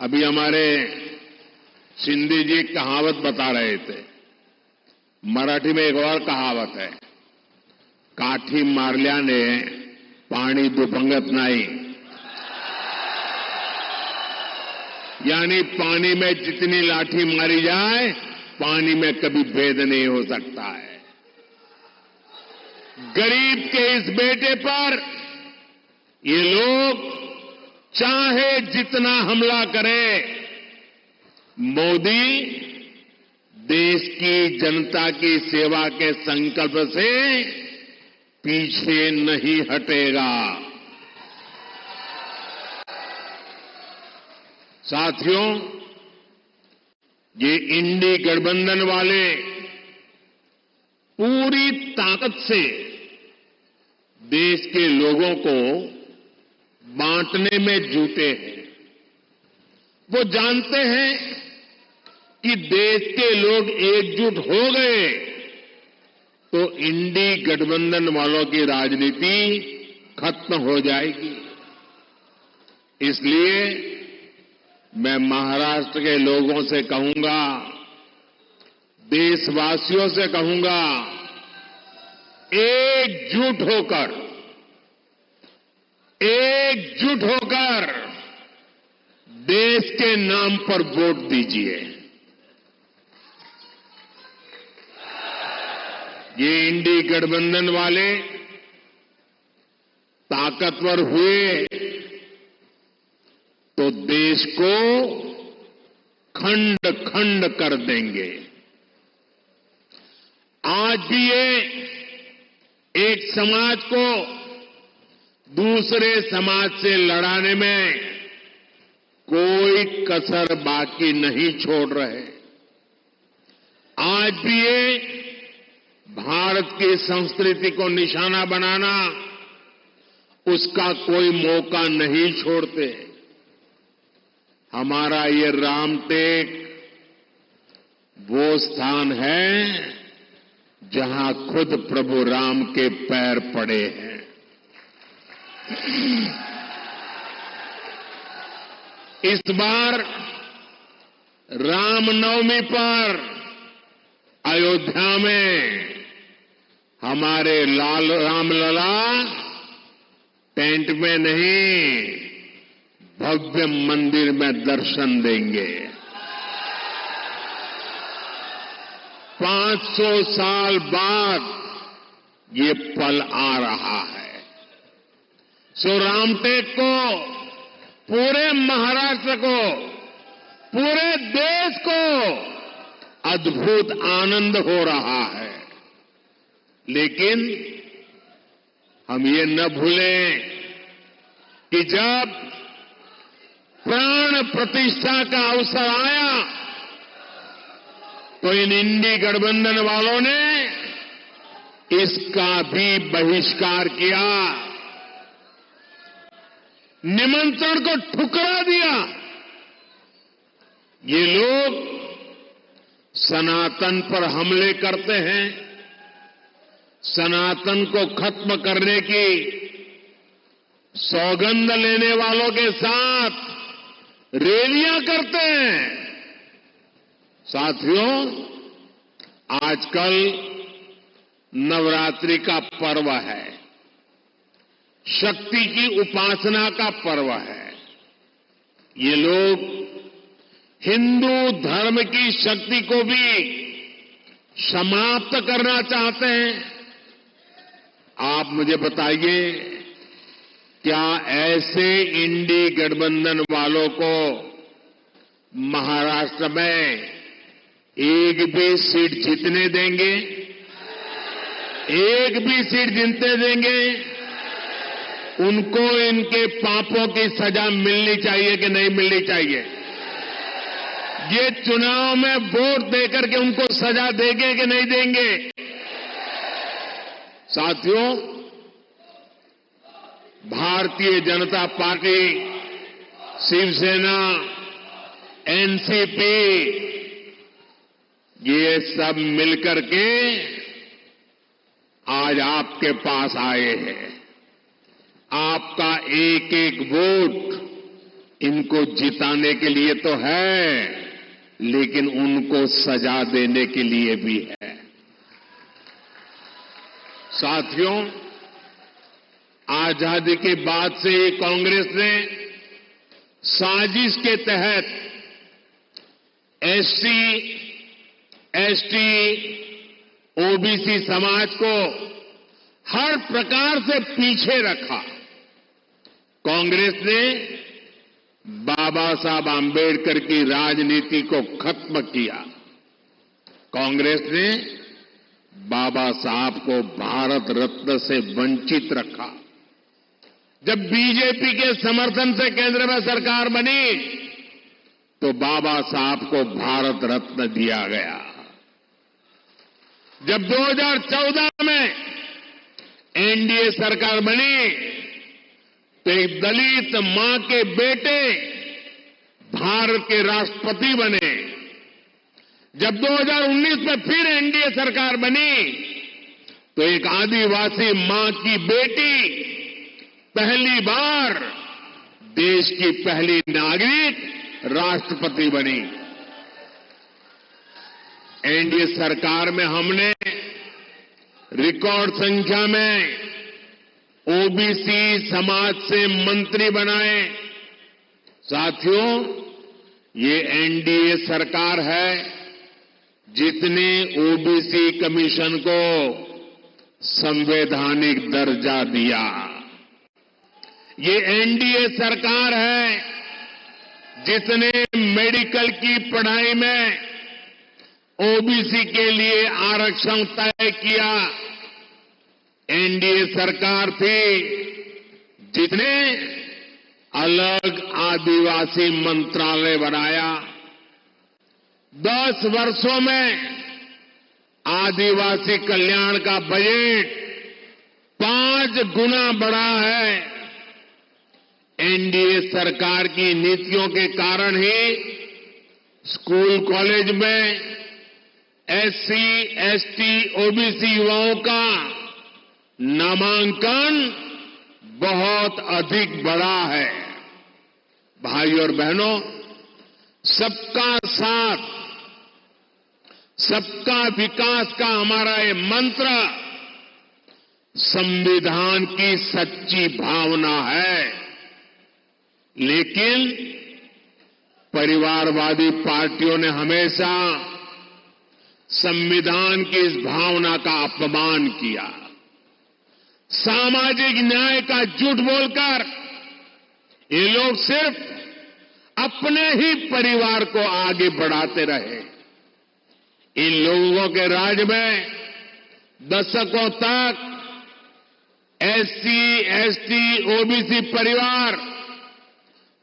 अभी हमारे शिंदे जी कहावत बता रहे थे। मराठी में एक और कहावत है, काठी मारल्याने पाणी दुभंगत नाही। यानी पानी में जितनी लाठी मारी जाए, पानी में कभी भेद नहीं हो सकता है। गरीब के इस बेटे पर ये लोग चाहे जितना हमला करें, मोदी देश की जनता की सेवा के संकल्प से पीछे नहीं हटेगा। साथियों, ये इंडी गठबंधन वाले पूरी ताकत से देश के लोगों को बांटने में जुटे हैं। वो जानते हैं कि देश के लोग एकजुट हो गए तो इंडी गठबंधन वालों की राजनीति खत्म हो जाएगी। इसलिए मैं महाराष्ट्र के लोगों से कहूंगा, देशवासियों से कहूंगा, एकजुट होकर देश के नाम पर वोट दीजिए। ये इंडी गठबंधन वाले ताकतवर हुए तो देश को खंड खंड कर देंगे। आज भी ये एक समाज को दूसरे समाज से लड़ाने में कोई कसर बाकी नहीं छोड़ रहे। आज भी ये भारत की संस्कृति को निशाना बनाना, उसका कोई मौका नहीं छोड़ते। हमारा ये रामटेक वो स्थान है जहां खुद प्रभु राम के पैर पड़े हैं। इस बार रामनवमी पर अयोध्या में हमारे रामलला टेंट में नहीं, भव्य मंदिर में दर्शन देंगे। 500 साल बाद ये पल आ रहा है। सो रामटेक को, पूरे महाराष्ट्र को, पूरे देश को अद्भुत आनंद हो रहा है। लेकिन हम ये न भूलें कि जब प्राण प्रतिष्ठा का अवसर आया तो इन इंडी गठबंधन वालों ने इसका भी बहिष्कार किया, निमंत्रण को ठुकरा दिया। ये लोग सनातन पर हमले करते हैं, सनातन को खत्म करने की सौगंध लेने वालों के साथ रैलियां करते हैं। साथियों, आजकल नवरात्रि का पर्व है, शक्ति की उपासना का पर्व है। ये लोग हिंदू धर्म की शक्ति को भी समाप्त करना चाहते हैं। आप मुझे बताइए, क्या ऐसे इंडी गठबंधन वालों को महाराष्ट्र में एक भी सीट जीतने देंगे? एक भी सीट जीतने देंगे? उनको इनके पापों की सजा मिलनी चाहिए कि नहीं मिलनी चाहिए? ये चुनाव में वोट देकर के उनको सजा देंगे कि नहीं देंगे? साथियों, भारतीय जनता पार्टी, शिवसेना, एनसीपी, ये सब मिलकर के आज आपके पास आए हैं। आपका एक एक वोट इनको जिताने के लिए तो है, लेकिन उनको सजा देने के लिए भी है। साथियों, आजादी के बाद से कांग्रेस ने साजिश के तहत एससी, एसटी, ओबीसी समाज को हर प्रकार से पीछे रखा। कांग्रेस ने बाबा साहब आंबेडकर की राजनीति को खत्म किया। कांग्रेस ने बाबा साहब को भारत रत्न से वंचित रखा। जब बीजेपी के समर्थन से केंद्र में सरकार बनी तो बाबा साहब को भारत रत्न दिया गया। जब 2014 में एनडीए सरकार बनी तो एक दलित मां के बेटे भारत के राष्ट्रपति बने। जब 2019 में फिर एनडीए सरकार बनी तो एक आदिवासी मां की बेटी पहली बार देश की पहली नागरिक राष्ट्रपति बनी। एनडीए सरकार में हमने रिकॉर्ड संख्या में ओबीसी समाज से मंत्री बनाए। साथियों, ये एनडीए सरकार है जिसने ओबीसी कमीशन को संवैधानिक दर्जा दिया। ये एनडीए सरकार है जिसने मेडिकल की पढ़ाई में ओबीसी के लिए आरक्षण तय किया। एनडीए सरकार थी जिसने अलग आदिवासी मंत्रालय बनाया। 10 वर्षों में आदिवासी कल्याण का बजट 5 गुना बढ़ा है। एनडीए सरकार की नीतियों के कारण ही स्कूल कॉलेज में एससी, एसटी, ओबीसी युवाओं का नामांकन बहुत अधिक बढ़ा है। भाइयों और बहनों, सबका साथ, सबका विकास का हमारा ये मंत्र संविधान की सच्ची भावना है। लेकिन परिवारवादी पार्टियों ने हमेशा संविधान की इस भावना का अपमान किया। सामाजिक न्याय का झूठ बोलकर ये लोग सिर्फ अपने ही परिवार को आगे बढ़ाते रहे। इन लोगों के राज में दशकों तक एससी, एसटी, ओबीसी परिवार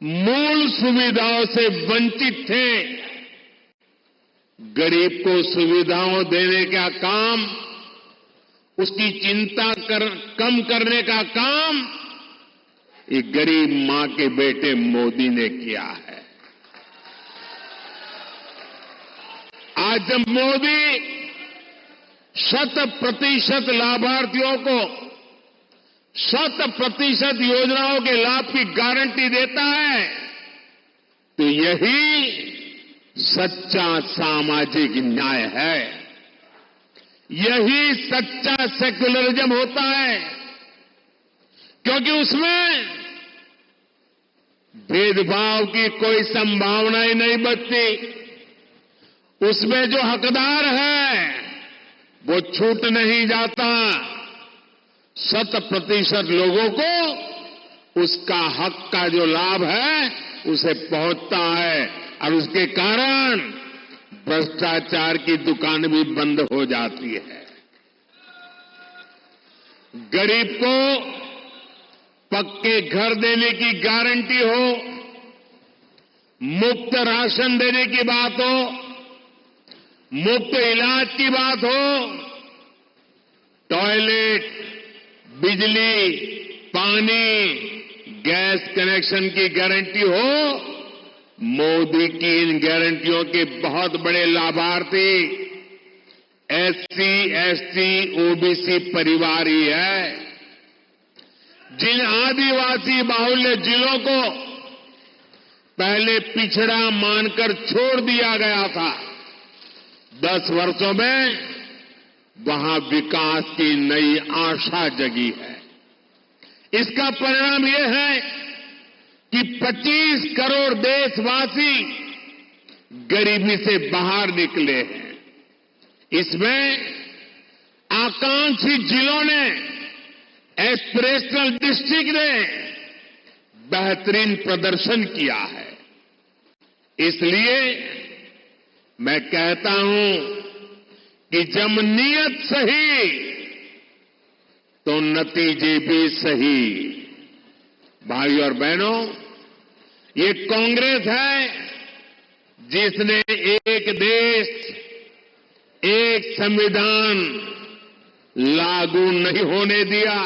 मूल सुविधाओं से वंचित थे। गरीब को सुविधाओं देने का काम, उसकी चिंता कम करने का काम ये गरीब मां के बेटे मोदी ने किया है। आज जब मोदी 100% लाभार्थियों को 100% योजनाओं के लाभ की गारंटी देता है, तो यही सच्चा सामाजिक न्याय है। यही सच्चा सेक्युलरिज्म होता है, क्योंकि उसमें भेदभाव की कोई संभावना ही नहीं बचती। उसमें जो हकदार है वो छूट नहीं जाता। 100% लोगों को उसका हक का जो लाभ है उसे पहुंचता है, और उसके कारण भ्रष्टाचार की दुकान भी बंद हो जाती है। गरीब को पक्के घर देने की गारंटी हो, मुफ्त राशन देने की बात हो, मुफ्त इलाज की बात हो, टॉयलेट, बिजली, पानी, गैस कनेक्शन की गारंटी हो, मोदी की इन गारंटियों के बहुत बड़े लाभार्थी एससी, एसटी, ओबीसी परिवार ही है। जिन आदिवासी बाहुल्य जिलों को पहले पिछड़ा मानकर छोड़ दिया गया था, 10 वर्षों में वहां विकास की नई आशा जगी है। इसका परिणाम यह है कि 25 करोड़ देशवासी गरीबी से बाहर निकले हैं। इसमें आकांक्षी जिलों ने, एस्पिरेशनल डिस्ट्रिक्ट ने बेहतरीन प्रदर्शन किया है। इसलिए मैं कहता हूं कि जब नीयत सही तो नतीजे भी सही। भाई और बहनों, ये कांग्रेस है जिसने एक देश, एक संविधान लागू नहीं होने दिया।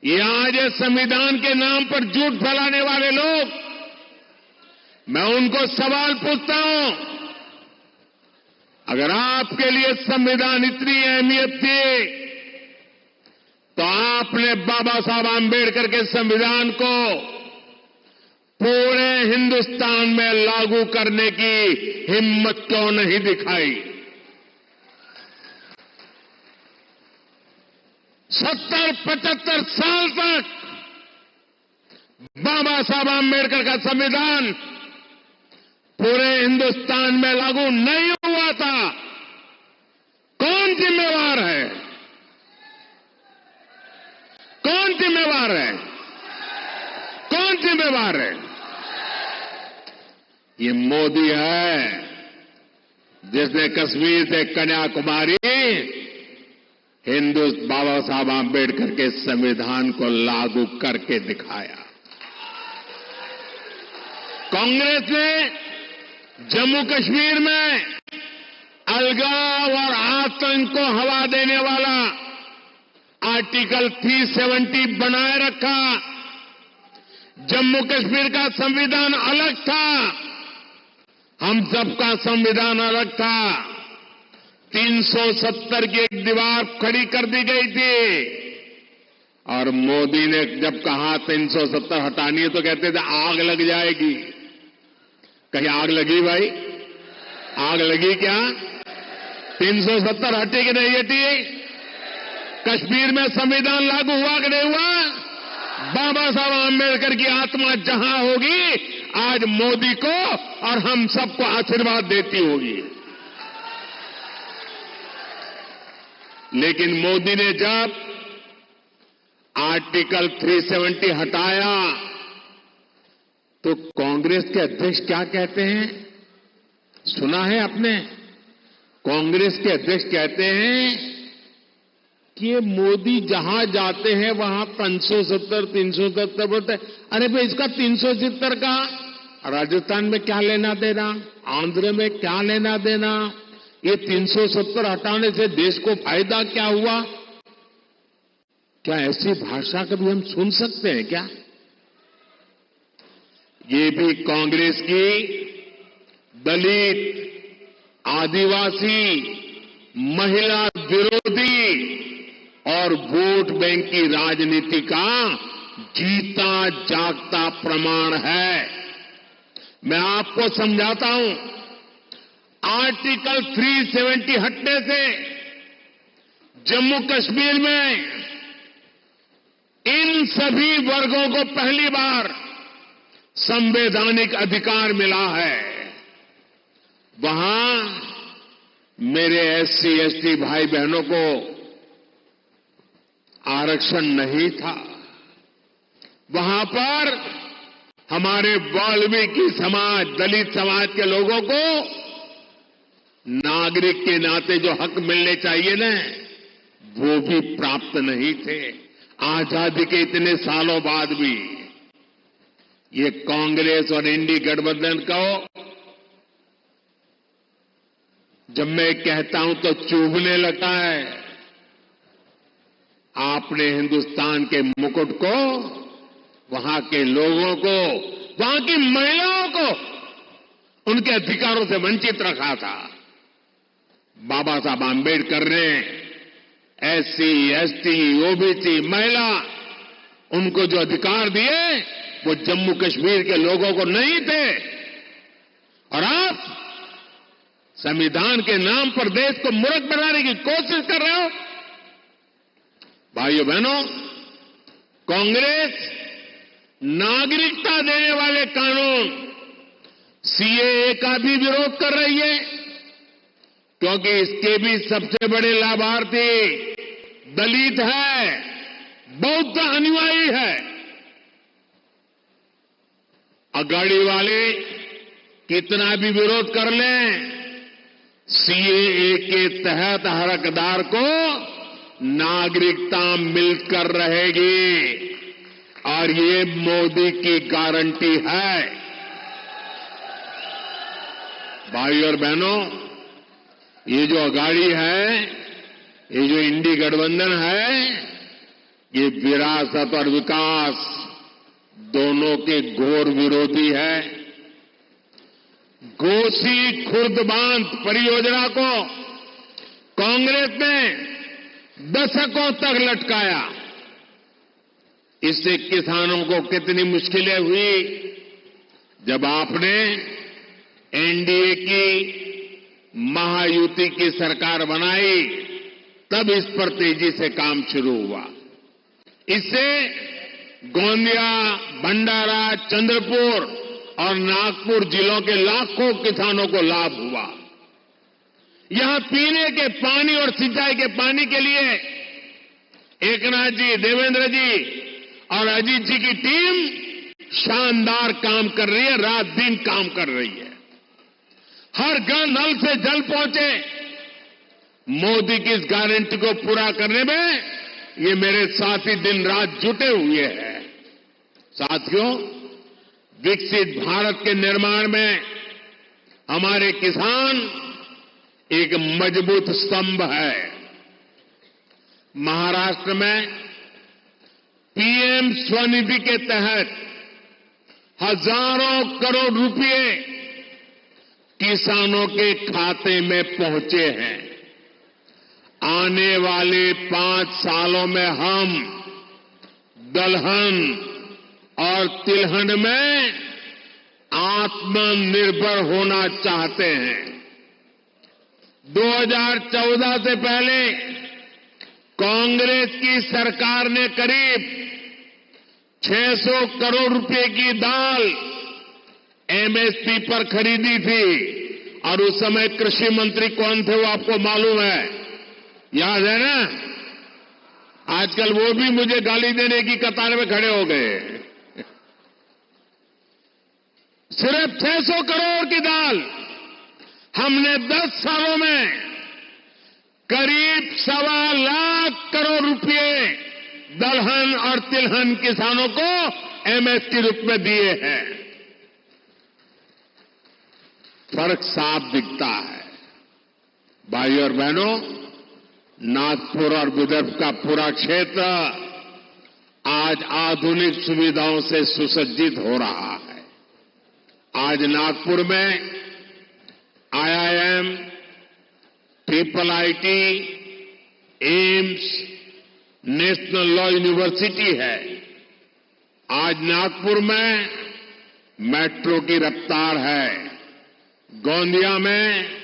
ये आज संविधान के नाम पर झूठ फैलाने वाले लोग, मैं उनको सवाल पूछता हूं, अगर आपके लिए संविधान इतनी अहमियत थी तो आपने बाबा साहब आंबेडकर के संविधान को पूरे हिंदुस्तान में लागू करने की हिम्मत क्यों नहीं दिखाई? 70-75 साल तक बाबा साहब आंबेडकर का संविधान पूरे हिंदुस्तान में लागू नहीं हुआ था। कौन जिम्मेवार है? कौन जिम्मेवार है? कौन जिम्मेवार है? ये मोदी है जिसने कश्मीर से कन्याकुमारी बाबा साहब आंबेडकर के संविधान को लागू करके दिखाया। कांग्रेस ने जम्मू कश्मीर में अलगाव और आतंक को हवा देने वाला आर्टिकल 370 बनाए रखा। जम्मू कश्मीर का संविधान अलग था, हम सबका संविधान अलग था। 370 की एक दीवार खड़ी कर दी गई थी, और मोदी ने जब कहा 370 हटानी है तो कहते थे आग लग जाएगी। कहीं आग लगी भाई? आग लगी क्या? 370 हटी कि नहीं हटी? कश्मीर में संविधान लागू हुआ कि नहीं हुआ? बाबा साहब आंबेडकर की आत्मा जहां होगी, आज मोदी को और हम सबको आशीर्वाद देती होगी। लेकिन मोदी ने जब आर्टिकल 370 हटाया तो कांग्रेस के अध्यक्ष क्या कहते हैं, सुना है आपने? कांग्रेस के अध्यक्ष कहते हैं कि ये मोदी जहां जाते हैं वहां 370 बोलते हैं। अरे भाई, इसका 370 का राजस्थान में क्या लेना देना, आंध्र में क्या लेना देना? ये 370 हटाने से देश को फायदा क्या हुआ? क्या ऐसी भाषा कभी हम सुन सकते हैं क्या? ये भी कांग्रेस की दलित, आदिवासी, महिला विरोधी और वोट बैंक की राजनीति का जीता जागता प्रमाण है। मैं आपको समझाता हूं, आर्टिकल 370 हटने से जम्मू कश्मीर में इन सभी वर्गों को पहली बार संवैधानिक अधिकार मिला है। वहां मेरे एससी एसटी भाई बहनों को आरक्षण नहीं था। वहां पर हमारे वाल्मीकि समाज, दलित समाज के लोगों को नागरिक के नाते जो हक मिलने चाहिए ना, वो भी प्राप्त नहीं थे। आजादी के इतने सालों बाद भी ये कांग्रेस और इंडी गठबंधन को जब मैं कहता हूं तो चुभने लगता है। आपने हिंदुस्तान के मुकुट को, वहां के लोगों को, वहां की महिलाओं को उनके अधिकारों से वंचित रखा था। बाबा साहब आंबेडकर ने एससी, एसटी, ओबीसी, महिला, उनको जो अधिकार दिए वो जम्मू कश्मीर के लोगों को नहीं थे। और आप संविधान के नाम पर देश को मूर्ख बनाने की कोशिश कर रहे हो। भाइयों बहनों, कांग्रेस नागरिकता देने वाले कानून सीएए का भी विरोध कर रही है, क्योंकि इसके भी सबसे बड़े लाभार्थी दलित है, बौद्ध अनुयायी है। अगाड़ी वाले कितना भी विरोध कर लें, सीएए के तहत हर हकदार को नागरिकता मिलकर रहेगी और ये मोदी की गारंटी है। भाई और बहनों, ये जो अगाड़ी है, ये जो इंडी गठबंधन है, ये विरासत और विकास दोनों के घोर विरोधी है। घोसी खुर्द बांध परियोजना को कांग्रेस ने दशकों तक लटकाया। इससे किसानों को कितनी मुश्किलें हुई। जब आपने एनडीए की महायुति की सरकार बनाई, तब इस पर तेजी से काम शुरू हुआ। इससे गोंदिया, भंडारा, चंद्रपुर और नागपुर जिलों के लाखों किसानों को लाभ हुआ। यहां पीने के पानी और सिंचाई के पानी के लिए एकनाथ जी, देवेंद्र जी और अजीत जी की टीम शानदार काम कर रही है, रात दिन काम कर रही है। हर घर नल से जल पहुंचे। मोदी की इस गारंटी को पूरा करने में ये मेरे साथी दिन रात जुटे हुए हैं। साथियों, विकसित भारत के निर्माण में हमारे किसान एक मजबूत स्तंभ है। महाराष्ट्र में पीएम स्वनिधि के तहत हजारों करोड़ रुपए किसानों के खाते में पहुंचे हैं। आने वाले 5 सालों में हम दलहन और तिलहन में आत्मनिर्भर होना चाहते हैं। 2014 से पहले कांग्रेस की सरकार ने करीब 600 करोड़ रुपए की दाल एमएसपी पर खरीदी थी और उस समय कृषि मंत्री कौन थे वो आपको मालूम है। याद है ना? आजकल वो भी मुझे गाली देने की कतार में खड़े हो गए। सिर्फ 600 करोड़ की दाल हमने 10 सालों में करीब 1.25 लाख करोड़ रुपए दलहन और तिलहन किसानों को एमएसपी रूप में दिए हैं। फर्क साफ दिखता है। भाई और बहनों, नागपुर और विदर्भ का पूरा क्षेत्र आज आधुनिक सुविधाओं से सुसज्जित हो रहा है। आज नागपुर में IIM, triple IT, AIIMS, national law university है। आज नागपुर में मेट्रो की रफ्तार है। गोंदिया में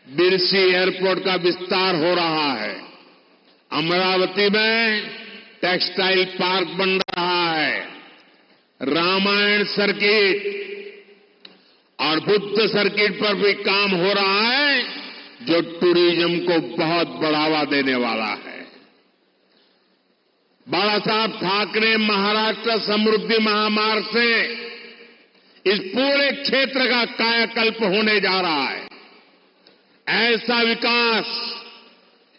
बिरसी एयरपोर्ट का विस्तार हो रहा है। अमरावती में टेक्सटाइल पार्क बन रहा है। रामायण सर्किट और बुद्ध सर्किट पर भी काम हो रहा है, जो टूरिज्म को बहुत बढ़ावा देने वाला है। बाला साहब ठाकरे महाराष्ट्र समृद्धि महामार्ग से इस पूरे क्षेत्र का कायाकल्प होने जा रहा है। ऐसा विकास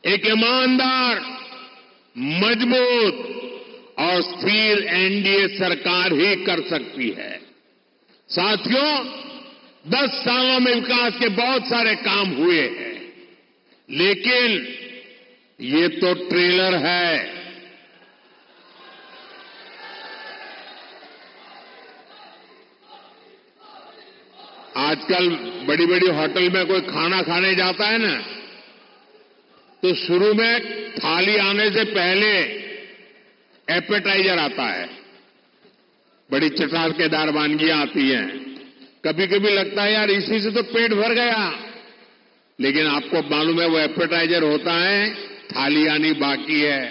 एक ईमानदार, मजबूत और स्थिर एनडीए सरकार ही कर सकती है। साथियों, 10 सालों में विकास के बहुत सारे काम हुए हैं, लेकिन ये तो ट्रेलर है। आजकल बड़ी बड़ी होटल में कोई खाना खाने जाता है ना, तो शुरू में थाली आने से पहले एपेटाइजर आता है। बड़ी चटाकेदार वानगियां आती हैं। कभी कभी लगता है यार इसी से तो पेट भर गया, लेकिन आपको मालूम है वो एपेटाइजर होता है, थाली आनी बाकी है।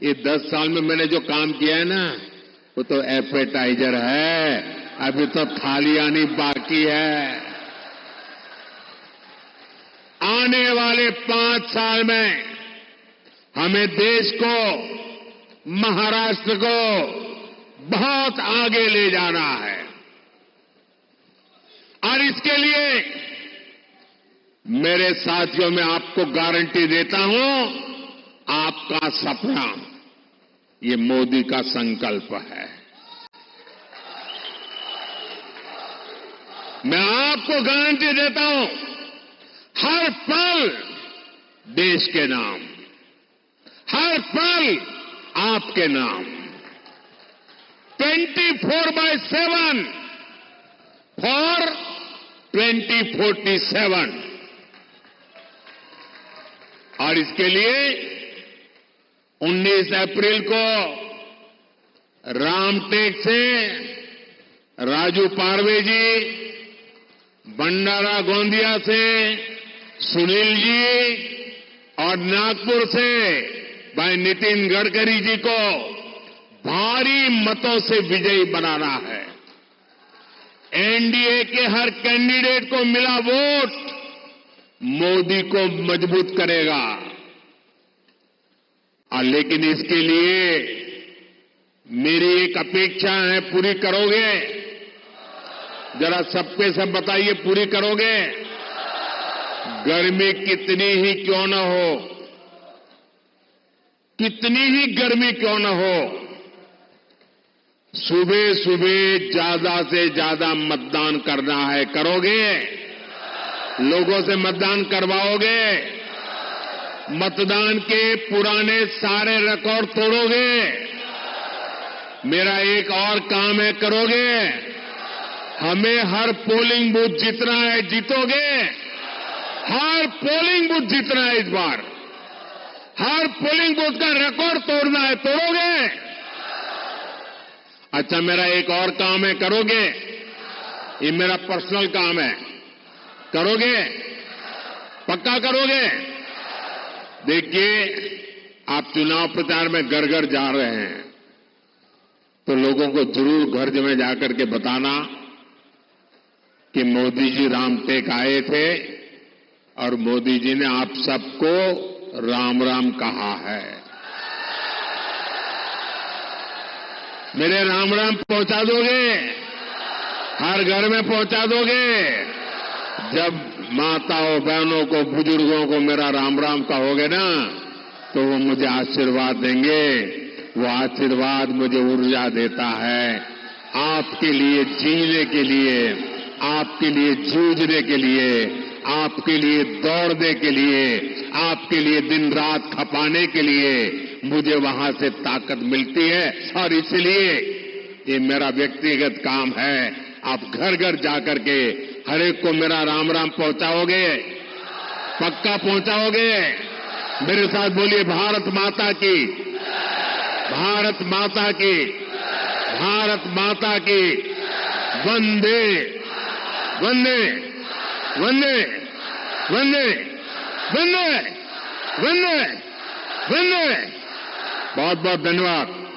ये 10 साल में मैंने जो काम किया है ना, वो तो एपेटाइजर है, अभी तो थाली आनी बाकी है। आने वाले 5 साल में हमें देश को, महाराष्ट्र को बहुत आगे ले जाना है, और इसके लिए मेरे साथियों, मैं आपको गारंटी देता हूं, आपका सपना ये मोदी का संकल्प है। मैं आपको गारंटी देता हूं, हर पल देश के नाम, हर पल आपके नाम, 24/7 फॉर 2047। और इसके लिए 19 अप्रैल को रामटेक से राजू पारवे जी, भंडारा गोंदिया से सुनील जी और नागपुर से भाई नितिन गडकरी जी को भारी मतों से विजयी बनाना है। एनडीए के हर कैंडिडेट को मिला वोट मोदी को मजबूत करेगा। और लेकिन इसके लिए मेरी एक अपेक्षा है, पूरी करोगे? जरा सबके सब बताइए, पूरी करोगे? गर्मी कितनी ही क्यों न हो, कितनी ही गर्मी क्यों न हो, सुबह सुबह ज्यादा से ज्यादा मतदान करना है। करोगे? लोगों से मतदान करवाओगे? मतदान के पुराने सारे रिकॉर्ड तोड़ोगे? मेरा एक और काम है, करोगे? हमें हर पोलिंग बूथ जीतना है, जीतोगे? हर पोलिंग बूथ जीतना है इस बार, हर पोलिंग बूथ का रिकॉर्ड तोड़ना है, तोड़ोगे? अच्छा, मेरा एक और काम है, करोगे? ये मेरा पर्सनल काम है, करोगे? पक्का करोगे? देखिए, आप चुनाव प्रचार में घर घर जा रहे हैं, तो लोगों को जरूर घर में जाकर के बताना कि मोदी जी रामटेक आए थे और मोदी जी ने आप सबको राम राम कहा है। मेरे राम राम पहुंचा दोगे? हर घर में पहुंचा दोगे? जब माताओं बहनों को बुजुर्गों को मेरा राम राम कहोगे ना, तो वो मुझे आशीर्वाद देंगे। वो आशीर्वाद मुझे ऊर्जा देता है आपके लिए जीने के लिए, आपके लिए जूझने के लिए, आपके लिए दौड़ने के लिए, आपके लिए दिन रात खपाने के लिए मुझे वहां से ताकत मिलती है। और इसलिए ये मेरा व्यक्तिगत काम है। आप घर घर जाकर के हर एक को मेरा राम राम पहुंचाओगे? पक्का पहुंचाओगे? मेरे साथ बोलिए, भारत माता की, भारत माता की, भारत माता की, वंदे वंदे वंदे वंदे वंदे वंदे वंदे। बहुत बहुत धन्यवाद।